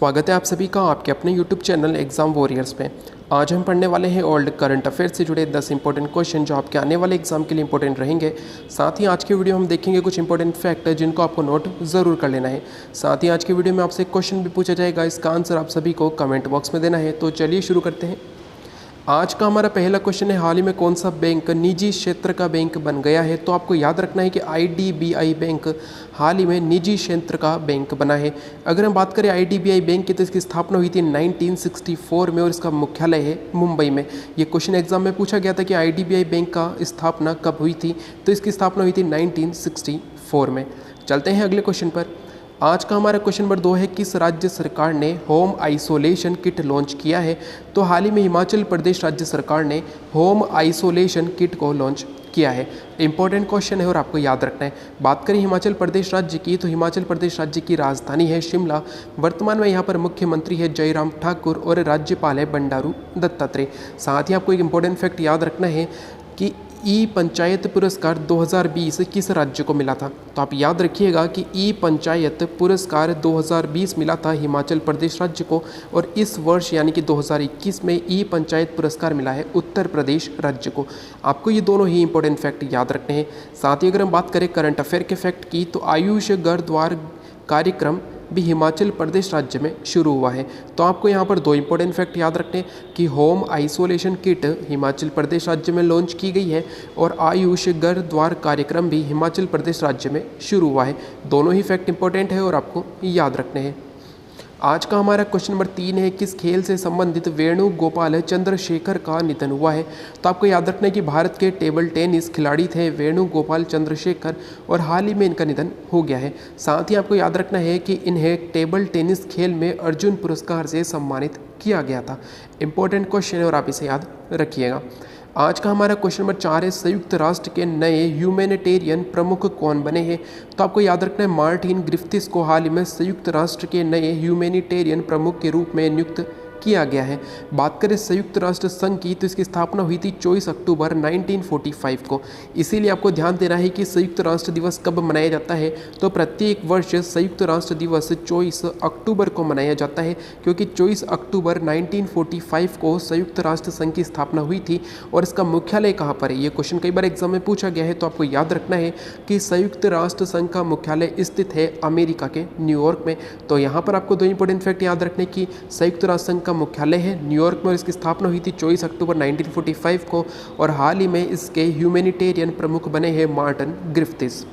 स्वागत है आप सभी का आपके अपने YouTube चैनल एग्ज़ाम वॉरियर्स पे। आज हम पढ़ने वाले हैं ओल्ड करंट अफेयर से जुड़े 10 इंपॉर्टेंट क्वेश्चन जो आपके आने वाले एग्जाम के लिए इंपॉर्टेंट रहेंगे। साथ ही आज की वीडियो हम देखेंगे कुछ इंपॉर्टेंट फैक्ट जिनको आपको नोट ज़रूर कर लेना है। साथ ही आज की वीडियो में आपसे एक क्वेश्चन भी पूछा जाएगा, इसका आंसर आप सभी को कमेंट बॉक्स में देना है। तो चलिए शुरू करते हैं। आज का हमारा पहला क्वेश्चन है, हाल ही में कौन सा बैंक निजी क्षेत्र का बैंक बन गया है? तो आपको याद रखना है कि IDBI बैंक हाल ही में निजी क्षेत्र का बैंक बना है। अगर हम बात करें IDBI बैंक की तो इसकी स्थापना हुई थी 1964 में और इसका मुख्यालय है मुंबई में। ये क्वेश्चन एग्जाम में पूछा गया था कि IDBI बैंक का स्थापना कब हुई थी, तो इसकी स्थापना हुई थी 1964 में। चलते हैं अगले क्वेश्चन पर। आज का हमारा क्वेश्चन नंबर 2 है, किस राज्य सरकार ने होम आइसोलेशन किट लॉन्च किया है? तो हाल ही में हिमाचल प्रदेश राज्य सरकार ने होम आइसोलेशन किट को लॉन्च किया है। इंपॉर्टेंट क्वेश्चन है और आपको याद रखना है। बात करें हिमाचल प्रदेश राज्य की तो हिमाचल प्रदेश राज्य की राजधानी है शिमला। वर्तमान में यहाँ पर मुख्यमंत्री है जयराम ठाकुर और राज्यपाल है बंडारू दत्तात्रेय। साथ ही आपको एक इंपॉर्टेंट फैक्ट याद रखना है कि ई पंचायत पुरस्कार 2020 किस राज्य को मिला था? तो आप याद रखिएगा कि ई पंचायत पुरस्कार 2020 मिला था हिमाचल प्रदेश राज्य को, और इस वर्ष यानी कि 2021 में ई पंचायत पुरस्कार मिला है उत्तर प्रदेश राज्य को। आपको ये दोनों ही इंपॉर्टेंट फैक्ट याद रखने हैं। साथ ही अगर हम बात करें करंट अफेयर के फैक्ट की तो आयुष घर द्वार कार्यक्रम भी हिमाचल प्रदेश राज्य में शुरू हुआ है। तो आपको यहाँ पर दो इंपॉर्टेंट फैक्ट याद रखने कि home isolation kit Himachal Pradesh राज्य में लॉन्च की गई है और आयुष घर द्वार कार्यक्रम भी हिमाचल प्रदेश राज्य में शुरू हुआ है। दोनों ही फैक्ट इंपॉर्टेंट है और आपको याद रखने हैं। आज का हमारा क्वेश्चन नंबर 3 है, किस खेल से संबंधित वेणुगोपाल चंद्रशेखर का निधन हुआ है? तो आपको याद रखना है कि भारत के टेबल टेनिस खिलाड़ी थे वेणुगोपाल चंद्रशेखर और हाल ही में इनका निधन हो गया है। साथ ही आपको याद रखना है कि इन्हें टेबल टेनिस खेल में अर्जुन पुरस्कार से सम्मानित किया गया था। इंपॉर्टेंट क्वेश्चन है और आप इसे याद रखिएगा। आज का हमारा क्वेश्चन नंबर 4 है, संयुक्त राष्ट्र के नए ह्यूमैनिटेरियन प्रमुख कौन बने हैं? तो आपको याद रखना है मार्टिन ग्रिफिथ्स को हाल ही में संयुक्त राष्ट्र के नए ह्यूमैनिटेरियन प्रमुख के रूप में नियुक्त किया गया है। बात करें संयुक्त राष्ट्र संघ की तो इसकी स्थापना हुई थी 24 अक्टूबर 1945 को। इसीलिए आपको ध्यान देना है कि संयुक्त राष्ट्र दिवस कब मनाया जाता है? तो प्रत्येक वर्ष संयुक्त राष्ट्र दिवस 24 अक्टूबर को मनाया जाता है, क्योंकि 24 अक्टूबर 1945 को संयुक्त राष्ट्र संघ की स्थापना हुई थी। और इसका मुख्यालय कहाँ पर है? ये क्वेश्चन कई बार एग्जाम में पूछा गया है, तो आपको याद रखना है कि संयुक्त राष्ट्र संघ का मुख्यालय स्थित है अमेरिका के न्यूयॉर्क में। तो यहाँ पर आपको दो इंपॉर्टेंट फैक्ट याद रखने की, संयुक्त राष्ट्र संघ का मुख्यालय है न्यूयॉर्क में और इसकी स्थापना हुई थी 24 अक्टूबर 1945 को, और हाल ही में इसके ह्यूमैनिटेरियन प्रमुख बने हैं मार्टिन ग्रिफिथ्स।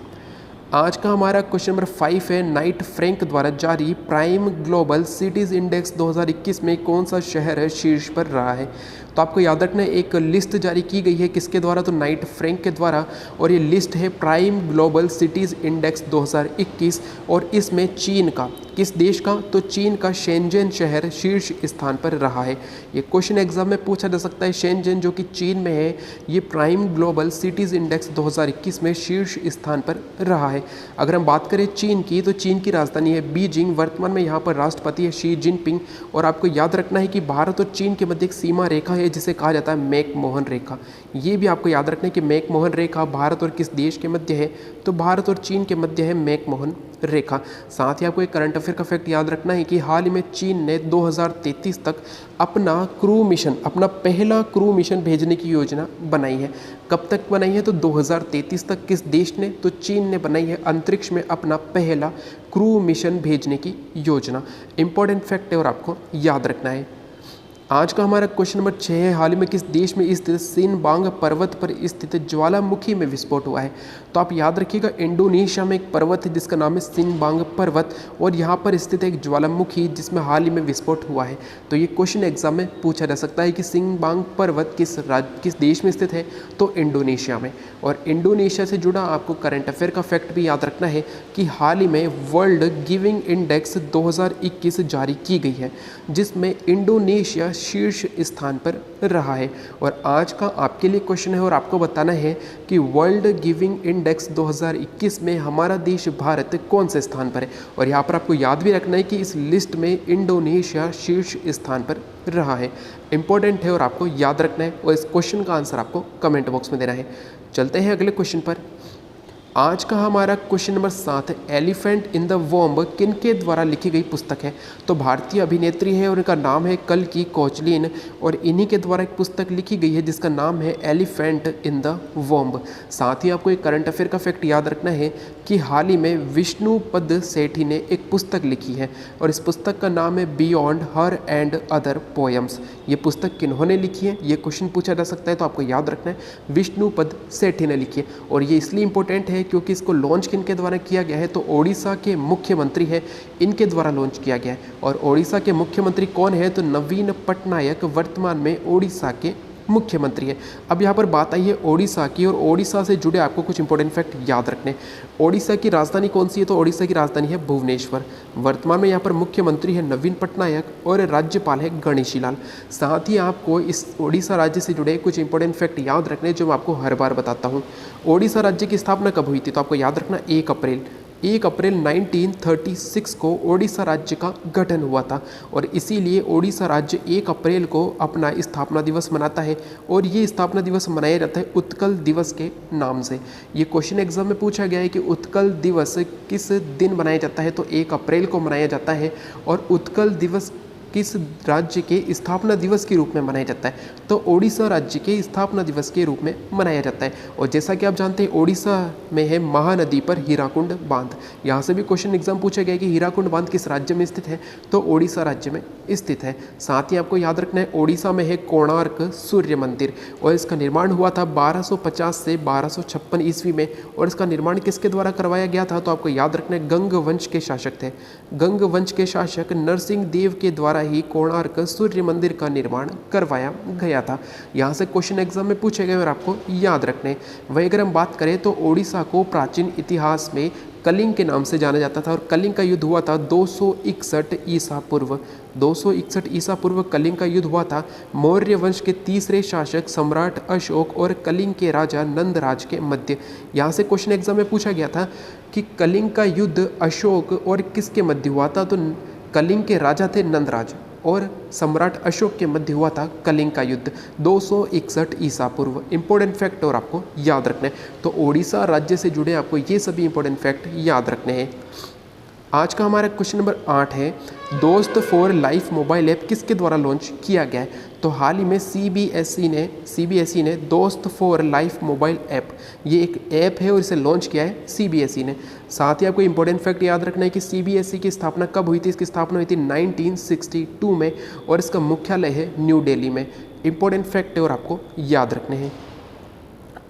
आज का हमारा क्वेश्चन नंबर 5 है, नाइट फ्रैंक द्वारा जारी प्राइम ग्लोबल सिटीज़ इंडेक्स 2021 में कौन सा शहर शीर्ष पर रहा है? तो आपको याद रखना है एक लिस्ट जारी की गई है, किसके द्वारा? तो नाइट फ्रैंक के द्वारा, और ये लिस्ट है प्राइम ग्लोबल सिटीज़ इंडेक्स 2021, और इसमें चीन का, किस देश का? तो चीन का शेंजन शहर शीर्ष स्थान पर रहा है। ये क्वेश्चन एग्जाम में पूछा जा सकता है। शेंजन जो कि चीन में है, ये प्राइम ग्लोबल सिटीज़ इंडेक्स 2021 में शीर्ष स्थान पर रहा है। अगर हम बात करें चीन की तो चीन की राजधानी है बीजिंग। वर्तमान में यहाँ पर राष्ट्रपति है शी जिनपिंग। और आपको याद रखना है कि भारत और चीन के मध्य एक सीमा रेखा है जिसे कहा जाता है मैकमोहन रेखा। ये भी आपको याद रखना है कि मैकमोहन रेखा भारत और किस देश के मध्य है? तो भारत और चीन के मध्य है मैकमोहन रेखा। साथ ही आपको एक करंट अफेयर का फैक्ट याद रखना है कि हाल ही में चीन ने 2033 तक अपना पहला क्रू मिशन भेजने की योजना बनाई है। कब तक बनाई है? तो 2033 तक। किस देश ने? तो चीन ने बनाई है अंतरिक्ष में अपना पहला क्रू मिशन भेजने की योजना। इंपॉर्टेंट फैक्ट है और आपको याद रखना है। आज का हमारा क्वेश्चन नंबर 6 है, हाल ही में किस देश में स्थित सिनबांग पर्वत पर स्थित ज्वालामुखी में विस्फोट हुआ है? तो आप याद रखिएगा इंडोनेशिया में एक पर्वत है जिसका नाम है सिनबांग पर्वत, और यहाँ पर स्थित है एक ज्वालामुखी जिसमें हाल ही में विस्फोट हुआ है। तो ये क्वेश्चन एग्जाम में पूछा जा सकता है कि सिनबांग पर्वत किस देश में स्थित है? तो इंडोनेशिया में। और इंडोनेशिया से जुड़ा आपको करंट अफेयर का फैक्ट भी याद रखना है कि हाल ही में वर्ल्ड गिविंग इंडेक्स 2021 जारी की गई है, जिसमें इंडोनेशिया शीर्ष स्थान पर रहा है। और आज का आपके लिए क्वेश्चन है और आपको बताना है कि वर्ल्ड गिविंग इंडेक्स 2021 में हमारा देश भारत कौन से स्थान पर है। और यहाँ पर आपको याद भी रखना है कि इस लिस्ट में इंडोनेशिया शीर्ष स्थान पर रहा है। इंपॉर्टेंट है और आपको याद रखना है, और इस क्वेश्चन का आंसर आपको कमेंट बॉक्स में देना है। चलते हैं अगले क्वेश्चन पर। आज का हमारा क्वेश्चन नंबर 7 है, एलिफेंट इन द वॉम्ब किन के द्वारा लिखी गई पुस्तक है। तो भारतीय अभिनेत्री है और इनका नाम है कल्की कोचलिन और इन्हीं के द्वारा एक पुस्तक लिखी गई है जिसका नाम है एलिफेंट इन द वॉम्ब। साथ ही आपको एक करंट अफेयर का फैक्ट याद रखना है कि हाल ही में विष्णुपद सेठी ने एक पुस्तक लिखी है और इस पुस्तक का नाम है beyond her and other poems. ये पुस्तक किन्होंने लिखी है, ये क्वेश्चन पूछा जा सकता है, तो आपको याद रखना है विष्णुपद सेठी ने लिखी है। और ये इसलिए इंपॉर्टेंट है क्योंकि इसको लॉन्च किन के द्वारा किया गया है, तो ओडिशा के मुख्यमंत्री है इनके द्वारा लॉन्च किया गया है। और ओडिशा के मुख्यमंत्री कौन है, तो नवीन पटनायक वर्तमान में ओडिशा के मुख्यमंत्री है। अब यहाँ पर बात आई है ओडिशा की और ओडिशा से जुड़े आपको कुछ इंपॉर्टेंट फैक्ट याद रखने। ओडिशा की राजधानी कौन सी है, तो ओडिशा की राजधानी है भुवनेश्वर। वर्तमान में यहाँ पर मुख्यमंत्री है नवीन पटनायक और राज्यपाल है गणेशी लाल। साथ ही आपको इस ओडिशा राज्य से जुड़े कुछ इंपॉर्टेंट फैक्ट याद रखने जो मैं आपको हर बार बताता हूँ। ओडिशा राज्य की स्थापना कब हुई थी, तो आपको याद रखना 1 अप्रैल 1936 को ओडिशा राज्य का गठन हुआ था और इसीलिए ओडिशा राज्य 1 अप्रैल को अपना स्थापना दिवस मनाता है और ये स्थापना दिवस मनाया जाता है उत्कल दिवस के नाम से। ये क्वेश्चन एग्जाम में पूछा गया है कि उत्कल दिवस किस दिन मनाया जाता है, तो 1 अप्रैल को मनाया जाता है। और उत्कल दिवस किस राज्य के स्थापना दिवस के रूप में मनाया जाता है, तो ओडिशा राज्य के स्थापना दिवस के रूप में मनाया जाता है। और जैसा कि आप जानते हैं ओडिशा में है महानदी पर हीराकुंड बांध। यहाँ से भी क्वेश्चन एग्जाम पूछा गया कि हीराकुंड बांध किस राज्य में स्थित है, तो ओडिशा राज्य में स्थित है। साथ ही आपको याद रखना है ओडिशा में है कोणार्क सूर्य मंदिर और इसका निर्माण हुआ था 1250 से 1256 ईस्वी में। और इसका निर्माण किसके द्वारा करवाया गया था, तो आपको याद रखना है गंग वंश के शासक थे। गंग वंश के शासक नरसिंह देव के द्वारा ही कोणार्क सूर्य मंदिर का निर्माण करवाया गया था। यहाँ से क्वेश्चन एग्जाम में पूछे गए और आपको याद रखने। वही अगर हम बात करें तो ओडिशा को प्राचीन इतिहास में कलिंग के नाम से जाना जाता था और कलिंग का युद्ध हुआ था 261 ईसा पूर्व। 261 ईसा पूर्व कलिंग का युद्ध हुआ था मौर्य वंश के तीसरे शासक सम्राट अशोक और कलिंग के राजा नंदराज के मध्य। यहाँ से क्वेश्चन एग्जाम में पूछा गया था कि कलिंग का युद्ध अशोक और किसके मध्य हुआ था, तो कलिंग के राजा थे नंदराज और सम्राट अशोक के मध्य हुआ था कलिंग का युद्ध 261 ईसा पूर्व। इंपॉर्टेंट फैक्ट और आपको याद रखने हैं। तो ओडिशा राज्य से जुड़े आपको ये सभी इंपॉर्टेंट फैक्ट याद रखने हैं। आज का हमारा क्वेश्चन नंबर 8 है, दोस्त फॉर लाइफ मोबाइल ऐप किसके द्वारा लॉन्च किया गया है, तो हाल ही में सीबीएसई ने दोस्त फॉर लाइफ मोबाइल ऐप, ये एक ऐप है और इसे लॉन्च किया है सीबीएसई ने। साथ ही आपको इंपॉर्टेंट फैक्ट याद रखना है कि सीबीएसई की स्थापना कब हुई थी, इसकी स्थापना हुई थी 1962 में और इसका मुख्यालय है न्यू दिल्ली में। इंपॉर्टेंट फैक्ट और आपको याद रखने हैं।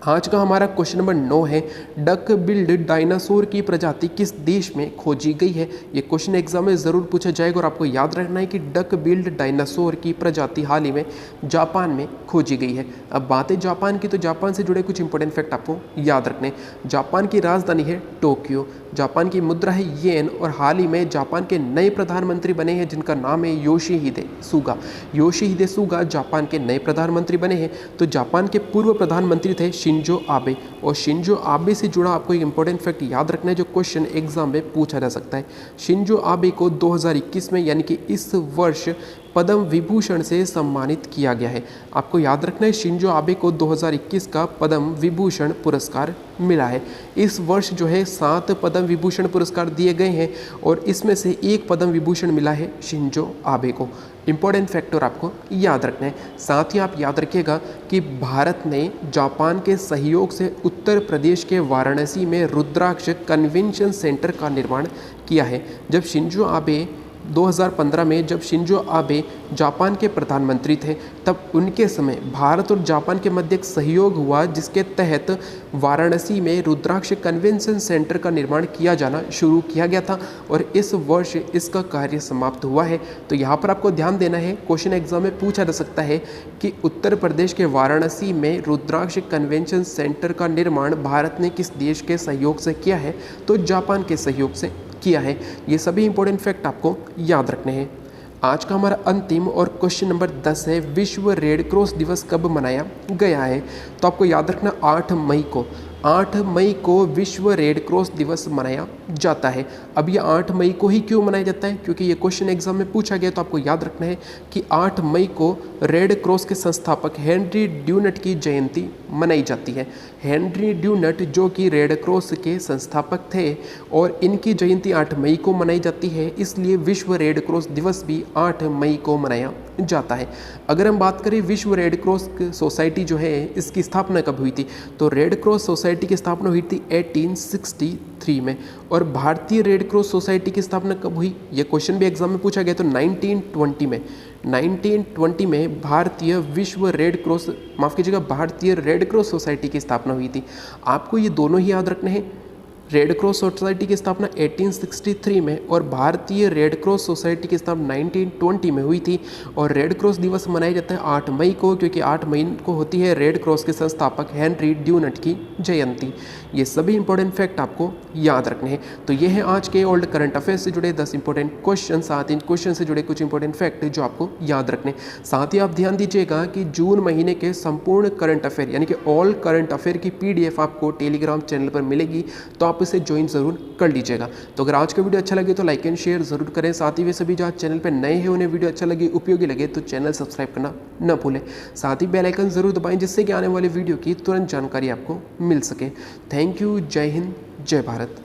आज का हमारा क्वेश्चन नंबर 9 है, डक बिल्ड डायनासोर की प्रजाति किस देश में खोजी गई है। ये क्वेश्चन एग्जाम में ज़रूर पूछा जाएगा और आपको याद रखना है कि डक बिल्ड डायनासोर की प्रजाति हाल ही में जापान में खोजी गई है। अब बात है जापान की, तो जापान से जुड़े कुछ इंपॉर्टेंट फैक्ट आपको याद रखने। जापान की राजधानी है टोक्यो, जापान की मुद्रा है येन और हाल ही में जापान के नए प्रधानमंत्री बने हैं जिनका नाम है Yoshihide Suga. Yoshihide Suga Japan के नए प्रधानमंत्री बने हैं। तो जापान के पूर्व प्रधानमंत्री थे शिंजो आबे और शिंजो आबे से जुड़ा आपको एक इंपॉर्टेंट फैक्ट याद रखना है जो क्वेश्चन एग्जाम में पूछा जा सकता है। शिंजो आबे को 2021 में यानी कि इस वर्ष पद्म विभूषण से सम्मानित किया गया है। आपको याद रखना है शिंजो आबे को 2021 का पद्म विभूषण पुरस्कार मिला है। इस वर्ष जो है 7 पद्म विभूषण पुरस्कार दिए गए हैं और इसमें से 1 पद्म विभूषण मिला है शिंजो आबे को। इंपॉर्टेंट फैक्टर आपको याद रखना है। साथ ही आप याद रखिएगा कि भारत ने जापान के सहयोग से उत्तर प्रदेश के वाराणसी में रुद्राक्ष कन्वेंशन सेंटर का निर्माण किया है। जब शिंजो आबे 2015 में जब शिंजो आबे जापान के प्रधानमंत्री थे तब उनके समय भारत और जापान के मध्य एक सहयोग हुआ जिसके तहत वाराणसी में रुद्राक्ष कन्वेंशन सेंटर का निर्माण किया जाना शुरू किया गया था और इस वर्ष इसका कार्य समाप्त हुआ है। तो यहाँ पर आपको ध्यान देना है, क्वेश्चन एग्जाम में पूछा जा सकता है कि उत्तर प्रदेश के वाराणसी में रुद्राक्ष कन्वेंशन सेंटर का निर्माण भारत ने किस देश के सहयोग से किया है, तो जापान के सहयोग से किया है। ये सभी इंपॉर्टेंट फैक्ट आपको याद रखने हैं। आज का हमारा अंतिम और क्वेश्चन नंबर 10 है, विश्व रेड क्रॉस दिवस कब मनाया गया है, तो आपको याद रखना 8 मई को। 8 मई को विश्व रेड क्रॉस दिवस मनाया जाता है। अब ये 8 मई को ही क्यों मनाया जाता है? क्योंकि ये क्वेश्चन एग्जाम में पूछा गया, तो आपको याद रखना है कि 8 मई को रेड क्रॉस के संस्थापक हेनरी ड्यूनट की जयंती मनाई जाती है। हेनरी ड्यूनट जो कि रेड क्रॉस के संस्थापक थे और इनकी जयंती 8 मई को मनाई जाती है, इसलिए विश्व रेड क्रॉस दिवस भी 8 मई को मनाया जाता है। अगर हम बात करें विश्व रेड क्रॉस सोसाइटी जो है इसकी स्थापना कब हुई थी, तो रेड क्रॉस सोसाइटी की स्थापना हुई थी 1863 में। और भारतीय रेड क्रॉस सोसाइटी की स्थापना कब हुई, ये क्वेश्चन भी एग्जाम में पूछा गया, तो 1920 में। 1920 में भारतीय विश्व रेड क्रॉस भारतीय रेड क्रॉस सोसाइटी की स्थापना हुई थी। आपको ये दोनों ही याद रखने हैं। रेड क्रॉस सोसाइटी की स्थापना 1863 में और भारतीय रेड क्रॉस सोसाइटी की स्थापना 1920 में हुई थी। और रेड क्रॉस दिवस मनाया जाता है 8 मई को, क्योंकि 8 मई को होती है रेड क्रॉस के संस्थापक हेनरी ड्यूनट की जयंती। ये सभी इंपॉर्टेंट फैक्ट आपको याद रखने हैं। तो ये है आज के ओल्ड करंट अफेयर्स से जुड़े 10 इंपॉर्टेंट क्वेश्चन, साथ इन क्वेश्चन से जुड़े कुछ इंपॉर्टेंट फैक्ट जो आपको याद रखने। साथ ही आप ध्यान दीजिएगा कि जून महीने के संपूर्ण करंट अफेयर यानी कि ऑल करंट अफेयर की PDF आपको टेलीग्राम चैनल पर मिलेगी, तो आप इसे ज्वाइन जरूर कर लीजिएगा। तो अगर आज का वीडियो अच्छा लगे तो लाइक एंड शेयर जरूर करें। साथ ही वे सभी जो आज चैनल पर नए हैं उन्हें वीडियो अच्छा लगे, उपयोगी लगे, तो चैनल सब्सक्राइब करना न भूलें। साथ ही बेल आइकन जरूर दबाएं, जिससे कि आने वाले वीडियो की तुरंत जानकारी आपको मिल सके। Thank you. जय हिंद, जय भारत।